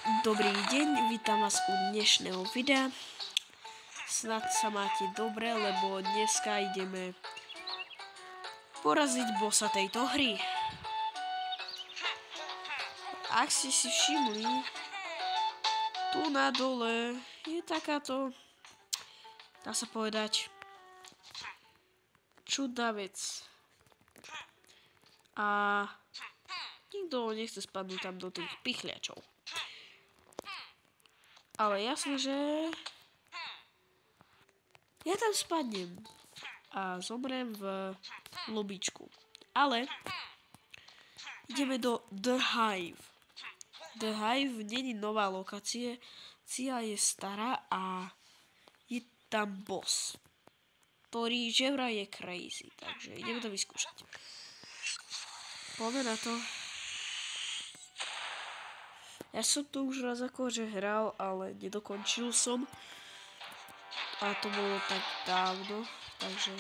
Dobrý deň, vítam vás u dnešného videa. Snad sa máte dobre, lebo dneska ideme poraziť bossa tejto hry. Ak ste si všimli, tu na dole je takáto, dá sa povedať, čudná vec. A nikto nechce spadnúť tam do tých pichliačov. Ale jasné, že ja tam spadnem a zomrem v lobičku. Ale ideme do The Hive. The Hive není nová lokácia, je stará a je tam boss, ktorý že vraj je crazy, takže ideme to vyskúšať. Poďme na to. Ja som to už raz akože hral, ale nedokončil som. A to bolo tak dávno, takže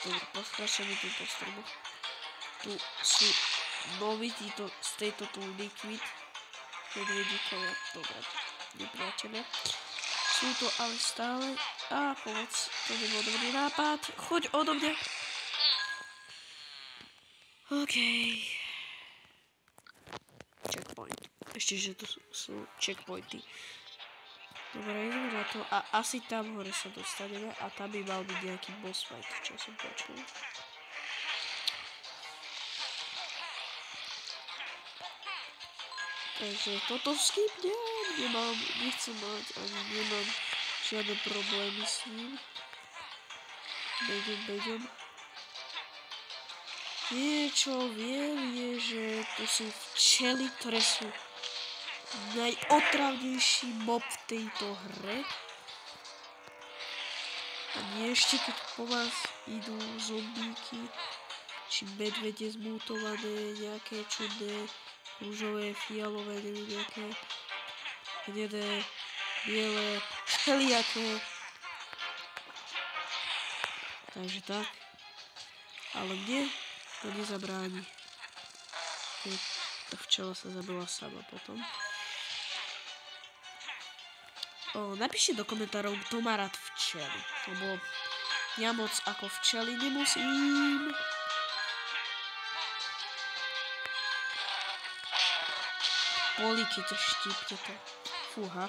dobre, poskračujeme túto stranu. Tu sú noví z tejto tu Liquid medvedíkovia, dobre, nepriateľe. Sú to ale stále, pomoc, to nebol dobrý nápad, choď odo mňa. Okej. Checkpoint. Ešte, že to sú checkpointy. Dobre, ideme na to a asi tam hore sa dostaneme a tam by mal byť nejaký boss fight, čo som počul. Takže toto skipnem, nechcem mať ani nemám žiadne problémy s ním. Beďom. Čo viem je, že to sú včely, ktoré sú najotravnejší mob v tejto hre. A nie ešte keď po vás idú zombíky, či medvede zmutované, nejaké čudné, rúžové, fialové, neviem, nejaké hnedé, biele, všelijaké. Takže tak. Ale mne to nezabráni. Tá včela sa zabila sama potom. Napíšte do komentárov, kto má rád včely, lebo ja moc ako včely nemusím. Políky to štípte to. Fúha.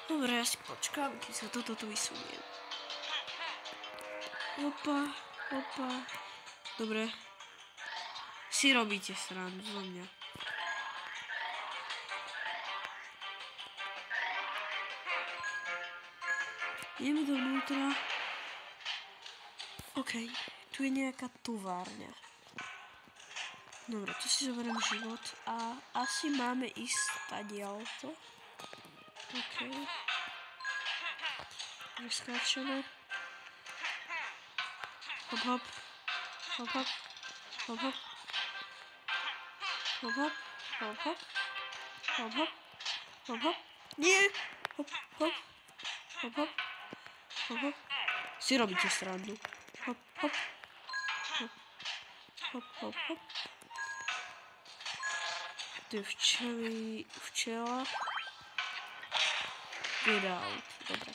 Dobre, ja si počkám, keď sa toto tu vysunie. Opa. Dobre. Si robíte srandu zo mňa. Ideme dovnútra. OK, tu je nejaká továrňa. Dobre, tu si zoberiem život a asi máme ísť tadiaľto. OK. Vyskačeme. Hop. Nie! Hop. Si robíte srandu. Hop. Tu je včela. Get out. Dobre.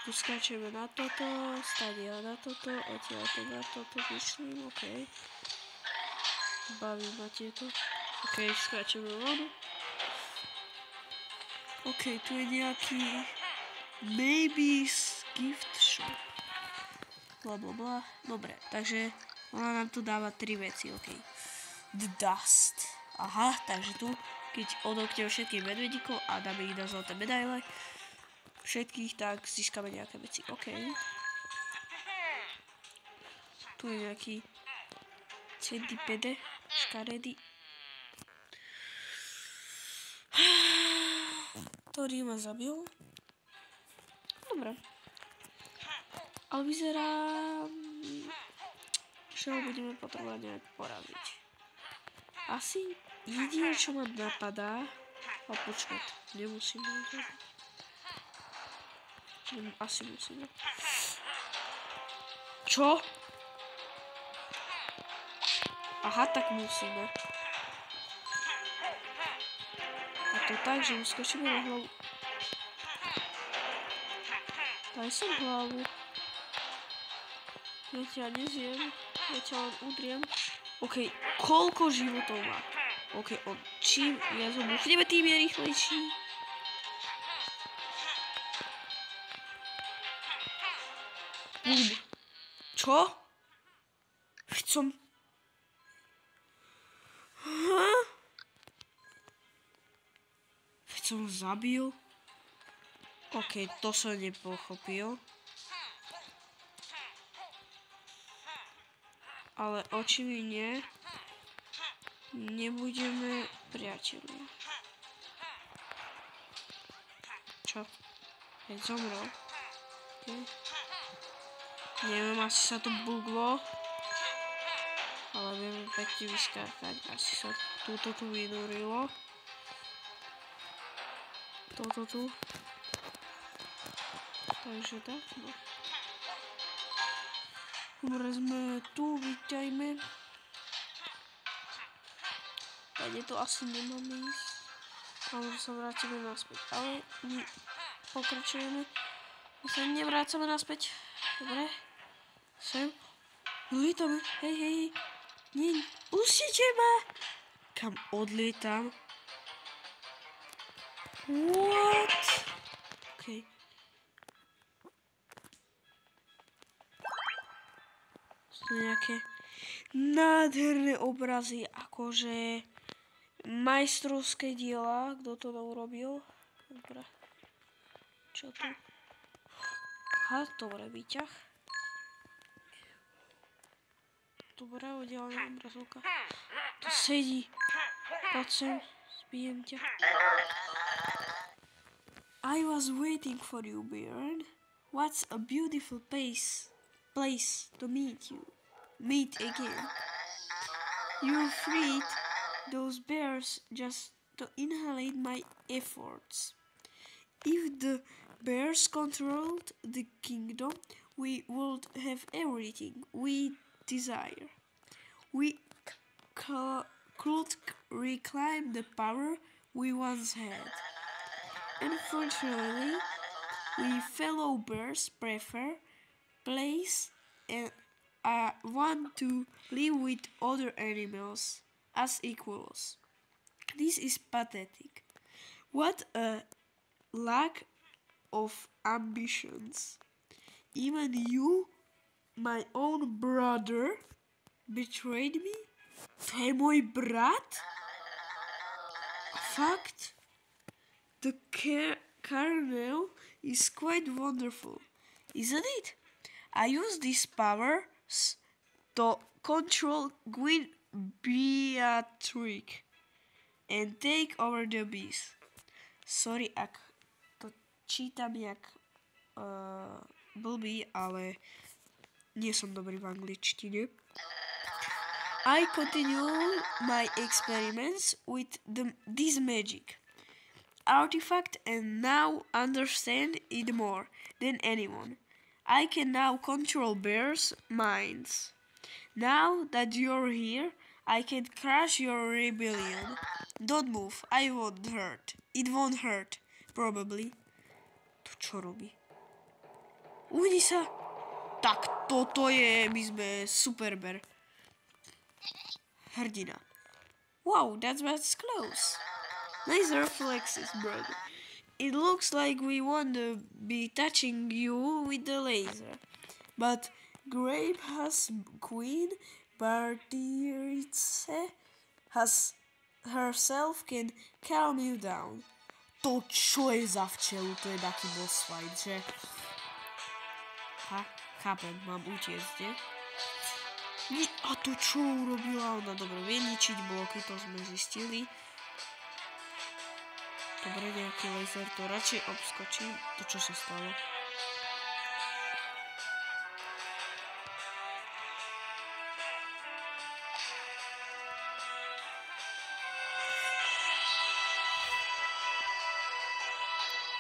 Tu skáčeme na toto, stadia na toto, odtiaľto na toto, myslím, OK. Baví ma tieto. OK, skáčeme vodu. OK, tu je nejaký Maybe's gift shop. Blablabla. Dobre, takže ona nám tu dáva 3 veci, OK. The dust. Aha, takže tu, keď odokneme všetkých medvedíkov a dáme ich na zlaté medaile, všetkých, tak získame nejaké veci, OK. Tu je nejaký centipede, škaredy, ktorý ma zabil. Dobre. Ale vyzerá, že ho budeme potrebovať nejak poraziť. Asi jediné, čo ma napadá, a počkať, nemusíme ho zabiť. Asi musíme. Čo? Aha, tak musíme. A to tak, že uskočíme na hlavu. Daj som hlavu. Ja ťa nezjem. Ja ťa len udriem. OK, koľko životov má? OK, on čím viac ho buchneme, tým je rýchlejší. Bum. Čo? Chcem... Som ho zabil? OK, to som nepochopil. Ale očividne nebudeme priatelia. Čo? Keď zomrel? Okay. Neviem, asi sa to buglo. Ale vieme pekne vyskákať. Asi sa túto tu vynurilo. Toto tu. Takže tak, no. Dobre, sme tu, vítajme. Tady to asi nemáme ísť. Ale sa vrátime naspäť. Ale my pokračujeme. My sa nevrácame naspäť. Dobre. Sem. Lietame. Hej. Nie, pustite ma. Kam odlietam? What? OK. Sú to nejaké nádherné obrazy, akože majstrovské diela. Kto to urobil? Dobre. Čo tu? Aha, dobre, výťah. Dobre, oddialená obrazovka. Tu sedí. Poď sem, zbijem ťa. I was waiting for you, Baron. What a beautiful place to meet again. You freed those bears just to inhalate my efforts. If the bears controlled the kingdom, we would have everything we desire. We could reclaim the power we once had. Unfortunately, we fellow bears prefer place and want to live with other animals as equals. This is pathetic. What a lack of ambitions. Even you, my own brother, betrayed me? To je môj brat? Fakt? The kernel is quite wonderful, isn't it? I use these powers to control Queen Beatrix and take over the bees. Sorry, ak to čítam jak blbý, ale nie som dobrý v angličtine. I continue my experiments with this magic artifact and now understand it more than anyone. I can now control bears' minds. Now that you're here, I can crush your rebellion. Don't move, I won't hurt. It won't hurt, probably. To čo robí? Uvidí sa. Tak toto je, my sme superber. Hrdina. Wow, that was close. Nice reflexes, brother. It looks like we won't be touching you with the laser. But Grape's Queen Beatrix has herself can calm you down. To čo je za včelu? To je taký boss fight, že? Chápem, mám utiecť, nie? A to čo urobila ona? Dobre, vie ničiť bloky, to sme zistili. Dobre, nejaký laser, to radšej obskočím. To čo sa stalo?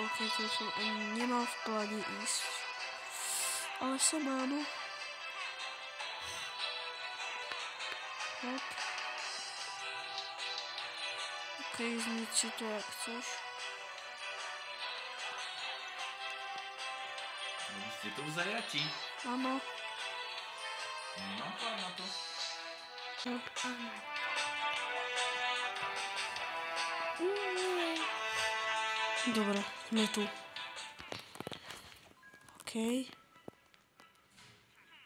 OK, to som ani nemal v pláne ísť. Ale som áno. Tak. Okej, znič si to jak chceš. Vy ste tu v zajati? Áno. No, pár na to. Dobre, sme tu. Okej.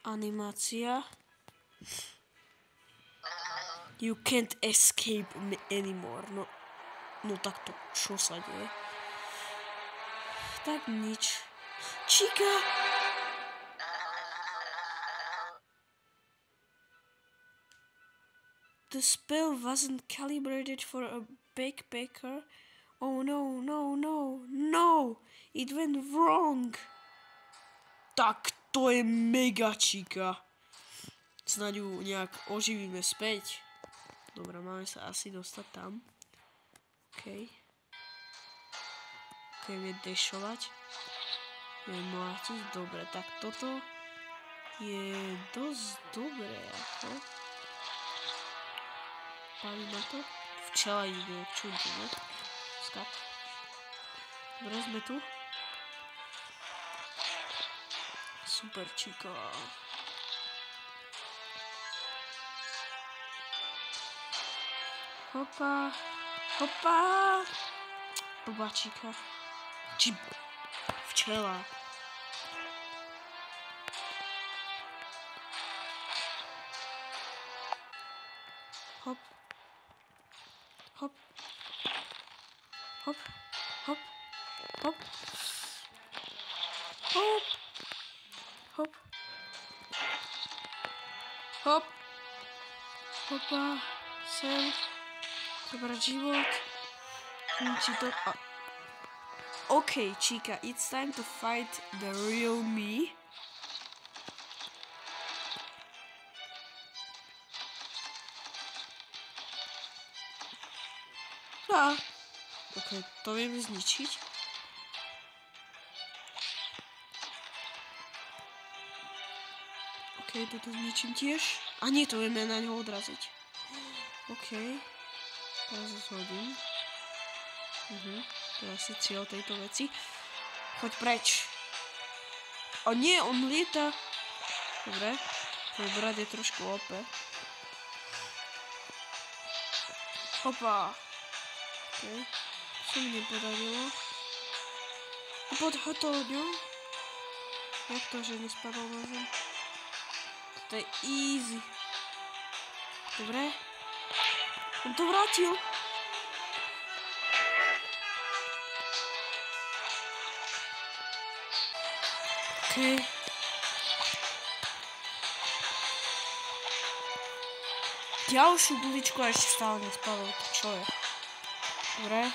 Animácia. You can't escape me anymore. No takto, čo sa deje? Tak nič. Chica! The spell wasn't calibrated for a backpacker. Oh no, no, no, no! It went wrong! Tak to je mega Chica. Snáď ju nejak oživíme späť. Dobre, máme sa asi dostať tam. OK. OK, vie dešovať. Vie mlátiť. Dobre, tak toto je dosť dobré, ako. Páli na to. Včela ide k čuntu, ne? Skak. Dobre, sme tu. Super Chica. Hopa. Hopa. Hopa Chica. Či včela. Hop. Hop. Hop. Hop. Hop. Hop. Hop. Hop. Hopa. Sem. Zobrať život. Či to... OK, Chica, it's time to fight the real me. OK, to vieme zničiť. OK, toto zničím tiež. A nie, to vieme na ňo odraziť. OK. Teraz zhodím. To je asi cieľ tejto veci. Choď preč. O nie, on lieta. Dobre. Tvoj brat je trošku OP. Hopa. OK. Čo mi nepodarilo? Poď hotovo ňou. Jak to, že nespadol na zem? To je easy. Dobre. On to vrátil. OK. Ďalšiu buličku a ešte stále nespadol. To čo je? Dobre.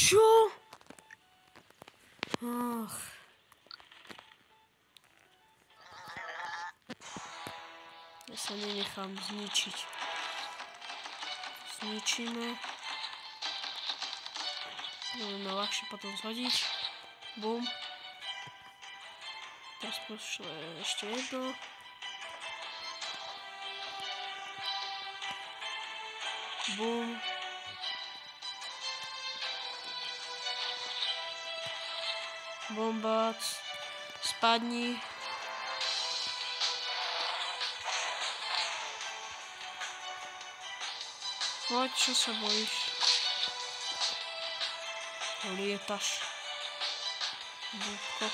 Čo? Ach. Ja sa nenechám zničiť. Zničíme. Budeme ľahšie potom zhodiť. Bum. Teraz pošle ešte jedno. Bum. Bombac. Spadni. Poď, čo sa bojíš? Lietaš. Búbko.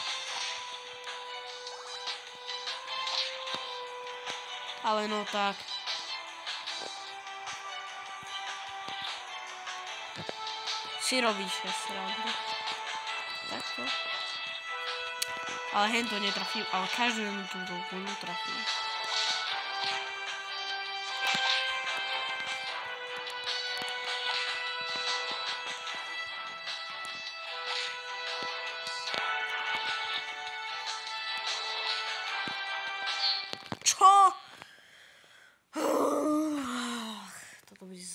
Ale no tak. Si robíš srandu. Takto. Ale hen to netrafím, ale každému túto voľu trafím.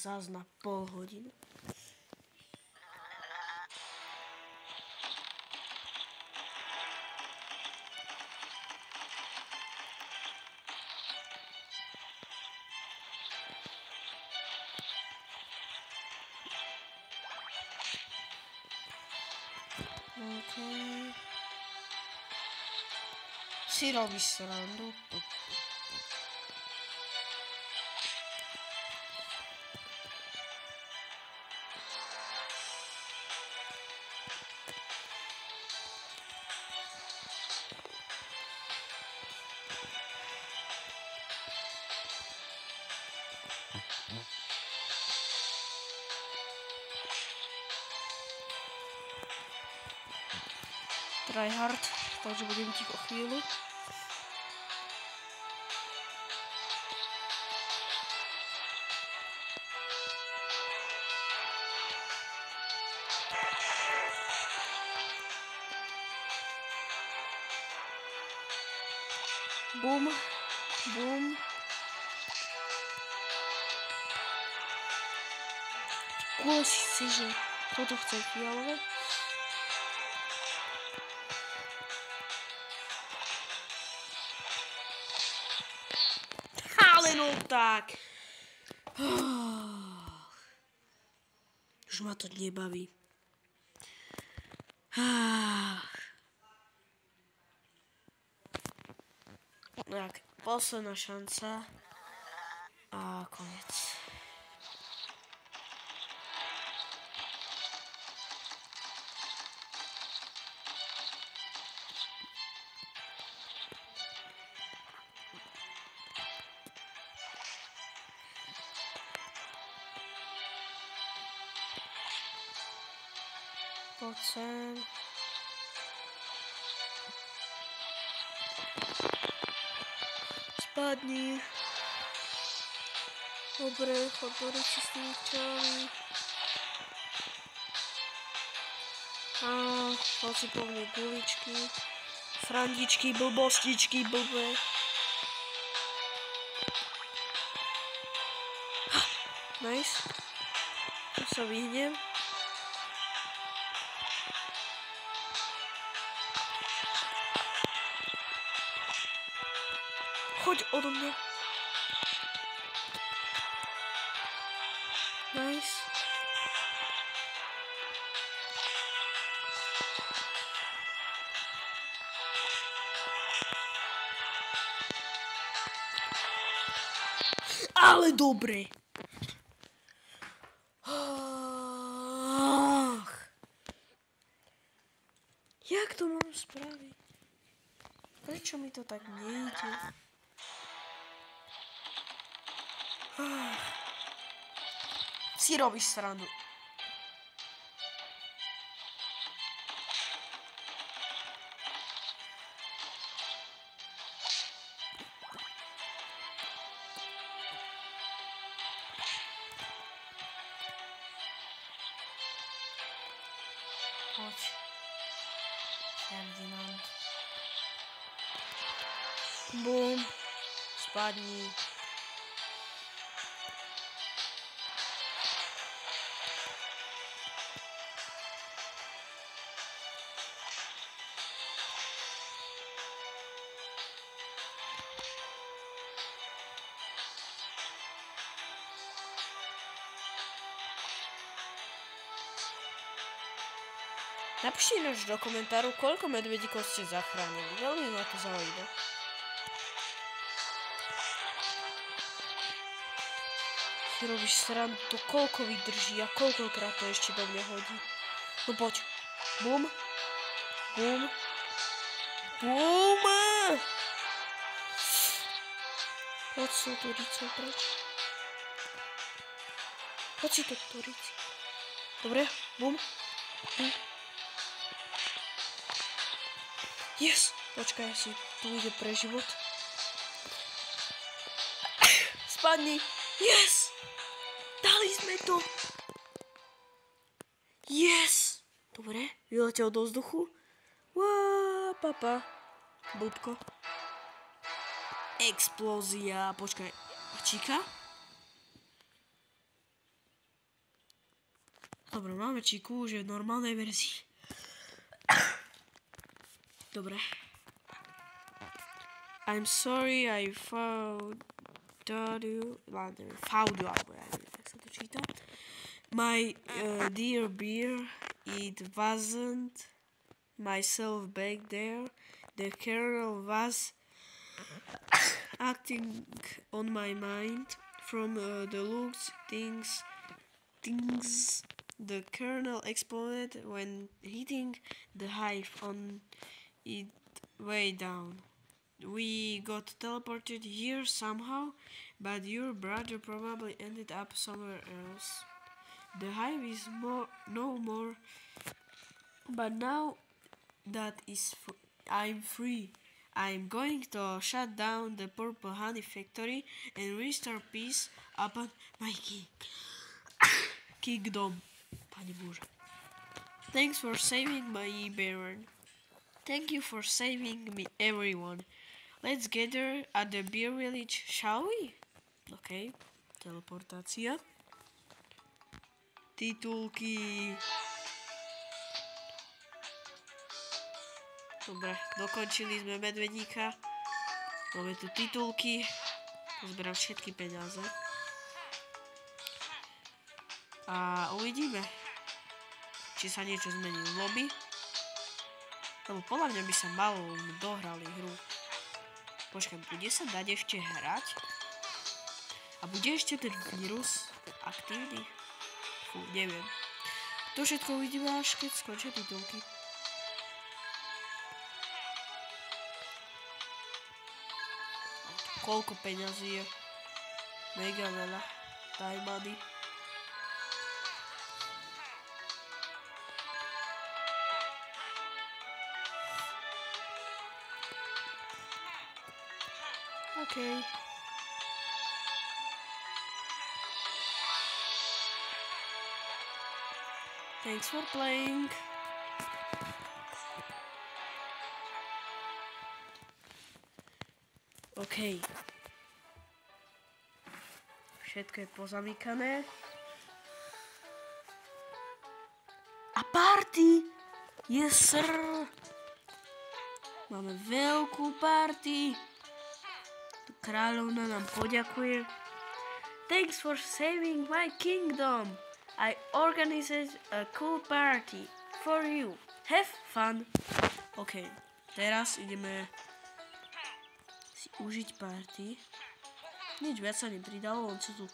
zás na pol hodinu. Okay. Si robíš srandu. Tryhard, takže budem ticho chvíľu. Bum, bum. Kvôli si, že toto chcem fialové. Ale no tak. Už ma to nebaví. Tak, posledná šanca. A koniec. Poď sem. Spadni. Dobre, chod do reči s tými včelami. A chod si po mne guličky. Srandičky, blbostičky, blbé. Nice. Tu sa vyhnem. Choď odo mňa. Nice. Ale dobre. Jak to mám spraviť? Prečo mi to tak nejde? Si robíš srandu. Poď. Ferdinand. Bum. Spadni. Napíšte náš do komentáru, koľko medvedíkov ste zachránili. Veľmi ma to zaujíma. Si robíš srandu, to koľko vydrží a koľkokrát to ešte do mňa hodí. No poď. Bum. Bum. Bum. Poď sú tu ricou preč. Poď si to rici. Dobre, bum. Bum. Yes! Počkaj, si tu ide pre život. Spadni! Yes! Dali sme to! Yes! Dobre, vyletel do vzduchu. Uá, papa. Blbko. Explózia. Počkaj, a číka? Dobre, máme Chiku už v normálnej verzii. Dobre. I'm sorry I found you, alebo ja neviem, tak sa to číta. My dear bear, it wasn't myself back there. The colonel was acting on my mind from the looks things the colonel exploded when hitting the hive on it way down. We got teleported here somehow, but your brother probably ended up somewhere else. The hive is no more, but now that I'm free. I'm going to shut down the purple honey factory and restore peace upon my kingdom. Pane Bože. Thanks for saving my Baron. Thank you for saving me, everyone. Let's gather at the beer village, shall we? OK, teleportácia. Titulky. Dobre, dokončili sme medvedíka. Máme tu titulky. Pozberám všetky peniaze. A uvidíme, či sa niečo zmení v lobby. Lebo podľa mňa by sa malo dohrali hru. Počkaj, bude sa dať ešte hrať? A bude ešte ten vírus aktívny? Fú, neviem. To všetko uvidíme, až keď skončia titulky. Koľko peňazí je? Mega veľa. Daj money. Okay. Thanks for playing. OK. Všetko je pozamykané. A party! Yes, sir! Máme veľkú party. Kráľovna nám poďakuje. Thanks for saving my kingdom. I organized a cool party for you. Have fun. OK, teraz ideme si užiť party. Nič viac sa nepridalo, on sa tu...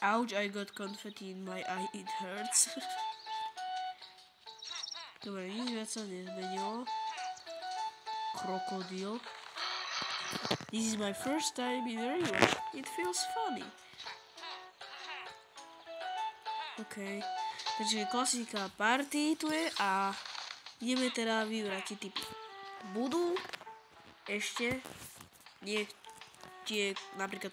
Ouch, I got confetti in my eye, it hurts. Dobre, nič viac sa nezmenilo. Krokodil. This is my first time in Rio. It feels funny. OK. Takže klasická party tu je a ideme teda vybrať tie typy. Budú ešte tie napríklad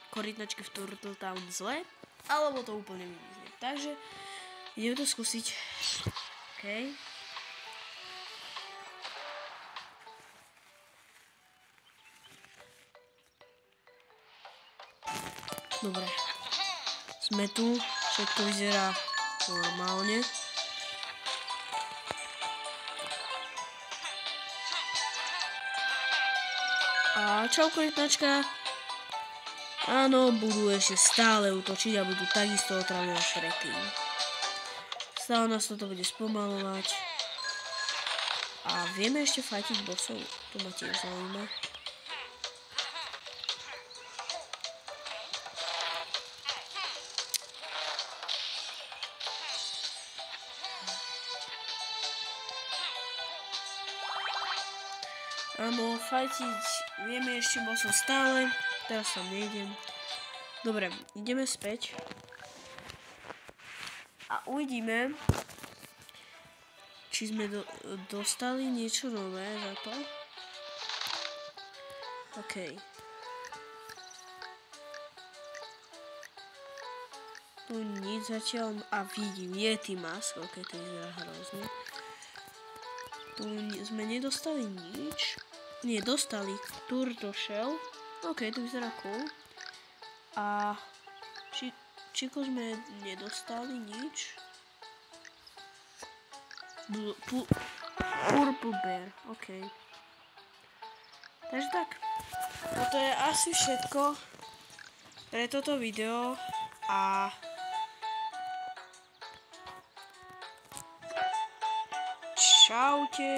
korytnačky v Turtle Town zle, alebo to úplne vymizne. Takže ideme to skúsiť. OK. Dobre, sme tu, všetko vyzerá normálne. A čau korytnačka. Áno, budú ešte stále útočiť a budú takisto otravovať predtým. Stále nás toto bude spomalovať. A vieme ešte fajtiť bossov, to ma tiež zaujíma. Áno, fajtiť vieme ešte bossov stále, teraz tam nejdem. Dobre, ideme späť. A uvidíme, či sme dostali niečo nové za to. OK. Tu nič zatiaľ, a vidím, Yeti Mask, OK, to vyzerá hrozne. Tu sme nedostali nič. Nie, dostali Turtle Shell. OK, to vyzerá cool. A Čiko sme nedostali nič. Purple Bear, OK. Takže tak. Toto je asi všetko pre toto video a čaute.